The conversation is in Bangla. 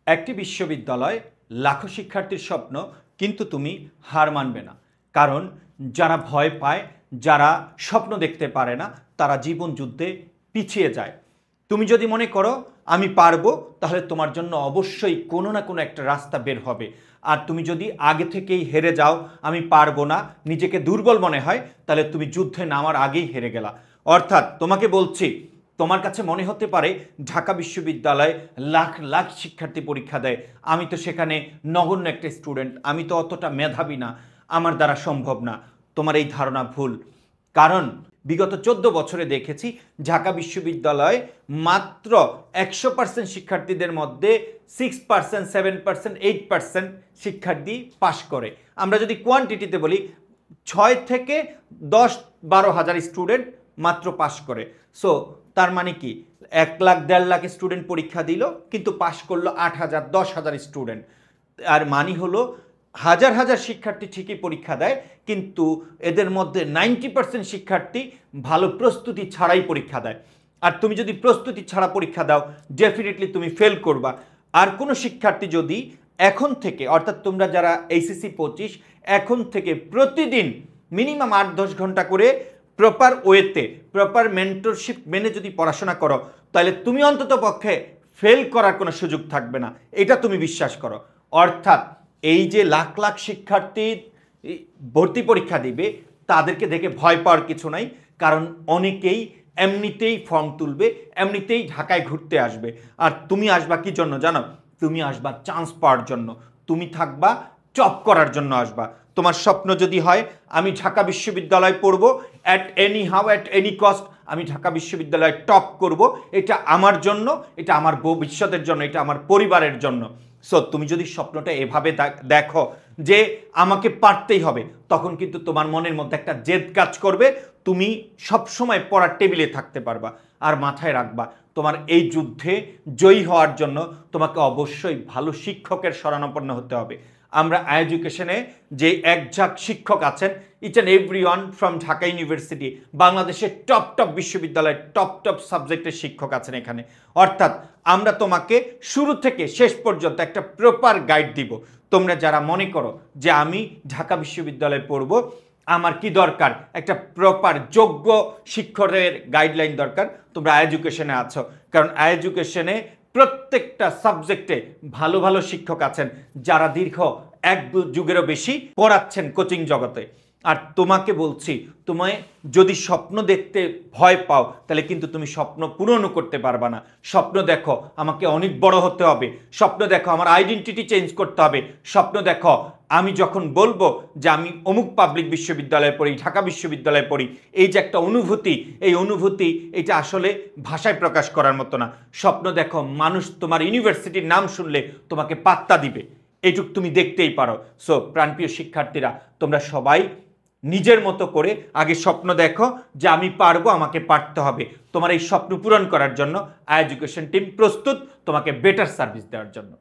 একটি বিশ্ববিদ্যালয় লাখো শিক্ষার্থীর স্বপ্ন, কিন্তু তুমি হার মানবে না। কারণ যারা ভয় পায়, যারা স্বপ্ন দেখতে পারে না, তারা জীবন যুদ্ধে পিছিয়ে যায়। তুমি যদি মনে করো আমি পারবো, তাহলে তোমার জন্য অবশ্যই কোনো না কোনো একটা রাস্তা বের হবে। আর তুমি যদি আগে থেকেই হেরে যাও, আমি পারবো না, নিজেকে দুর্বল মনে হয়, তাহলে তুমি যুদ্ধে নামার আগেই হেরে গেলা। অর্থাৎ তোমাকে বলছি, তোমার কাছে মনে হতে পারে ঢাকা বিশ্ববিদ্যালয়ে লাখ লাখ শিক্ষার্থী পরীক্ষা দেয়, আমি তো সেখানে নগণ্য একটা স্টুডেন্ট, আমি তো অতটা মেধাবী না, আমার দ্বারা সম্ভব না। তোমার এই ধারণা ভুল। কারণ বিগত 14 বছরে দেখেছি ঢাকা বিশ্ববিদ্যালয়ে মাত্র 100% শিক্ষার্থীদের মধ্যে 6%, 7%, 8% শিক্ষার্থী পাশ করে। আমরা যদি কোয়ান্টিটিতে বলি, 6 থেকে 10-12 হাজার স্টুডেন্ট মাত্র পাশ করে। সো তার মানে কি, 1 লাখ 1.5 লাখ স্টুডেন্ট পরীক্ষা দিল, কিন্তু পাশ করলো 8,000, 10,000 স্টুডেন্ট। আর মানি হলো হাজার হাজার শিক্ষার্থী ঠিকই পরীক্ষা দেয়, কিন্তু এদের মধ্যে 90% শিক্ষার্থী ভালো প্রস্তুতি ছাড়াই পরীক্ষা দেয়। আর তুমি যদি প্রস্তুতি ছাড়া পরীক্ষা দাও, ডেফিনেটলি তুমি ফেল করবা। আর কোনো শিক্ষার্থী যদি এখন থেকে, অর্থাৎ তোমরা যারা এইচএসসি 25 এখন থেকে প্রতিদিন মিনিমাম 8-10 ঘন্টা করে প্রপার ওয়েতে, প্রপার মেন্টরশিপ মেনে যদি পড়াশোনা করো, তাহলে তুমি অন্তত পক্ষে ফেল করার কোনো সুযোগ থাকবে না, এটা তুমি বিশ্বাস করো। অর্থাৎ এই যে লাখ লাখ শিক্ষার্থী ভর্তি পরীক্ষা দিবে, তাদেরকে দেখে ভয় পাওয়ার কিছু নাই। কারণ অনেকেই এমনিতেই ফর্ম তুলবে, এমনিতেই ঢাকায় ঘুরতে আসবে। আর তুমি আসবা কি জন্য জানো? তুমি আসবা চান্স পাওয়ার জন্য, তুমি থাকবা টপ করার জন্য আসবা। তোমার স্বপ্ন যদি হয় আমি ঢাকা বিশ্ববিদ্যালয় পড়বো, at any how, at any cost আমি ঢাকা বিশ্ববিদ্যালয়ে টপ করব, এটা আমার জন্য, এটা আমার ভবিষ্যতের জন্য, এটা আমার পরিবারের জন্য। সো তুমি যদি স্বপ্নটা এভাবে দেখো যে আমাকে পারতেই হবে, তখন কিন্তু তোমার মনের মধ্যে একটা জেদ কাজ করবে, তুমি সবসময় পড়ার টেবিলে থাকতে পারবা। আর মাথায় রাখবা, তোমার এই যুদ্ধে জয়ী হওয়ার জন্য তোমাকে অবশ্যই ভালো শিক্ষকের শরণাপন্ন হতে হবে। আমরা এডুকেশনে যে একঝাঁক শিক্ষক আছেন, each and every one from Dhaka university, বাংলাদেশের টপ টপ বিশ্ববিদ্যালয়ের টপ টপ সাবজেক্টের শিক্ষক আছেন এখানে। অর্থাৎ আমরা তোমাকে শুরু থেকে শেষ পর্যন্ত একটা প্রপার গাইড দিব। তোমরা যারা মনে করো যে আমি ঢাকা বিশ্ববিদ্যালয়ে পড়ব, আমার কি দরকার, একটা প্রপার যোগ্য শিক্ষকের গাইডলাইন দরকার, তোমরা এডুকেশনে আছো। কারণ এডুকেশনে প্রত্যেকটা সাবজেক্টে ভালো ভালো শিক্ষক আছেন, যারা দীর্ঘ 1 যুগেরও বেশি পড়াচ্ছেন কোচিং জগতে। আর তোমাকে বলছি, তোমায় যদি স্বপ্ন দেখতে ভয় পাও, তাহলে কিন্তু তুমি স্বপ্ন পূরণও করতে পারবা না। স্বপ্ন দেখো আমাকে অনেক বড় হতে হবে, স্বপ্ন দেখো আমার আইডেন্টিটি চেঞ্জ করতে হবে, স্বপ্ন দেখো আমি যখন বলবো যে আমি অমুক পাবলিক বিশ্ববিদ্যালয়ে পড়ি, ঢাকা বিশ্ববিদ্যালয়ে পড়ি, এই যে একটা অনুভূতি, এই অনুভূতি এটা আসলে ভাষায় প্রকাশ করার মতো না। স্বপ্ন দেখো মানুষ তোমার ইউনিভার্সিটির নাম শুনলে তোমাকে পাত্তা দিবে, এইটুক তুমি দেখতেই পারো। সো প্রাণপ্রিয় শিক্ষার্থীরা, তোমরা সবাই নিজের মতো করে আগে স্বপ্ন দেখো যে আমি পারবো, আমাকে পারতে হবে। তোমার এই স্বপ্ন পূরণ করার জন্য এডুকেশন টিম প্রস্তুত তোমাকে বেটার সার্ভিস দেওয়ার জন্য।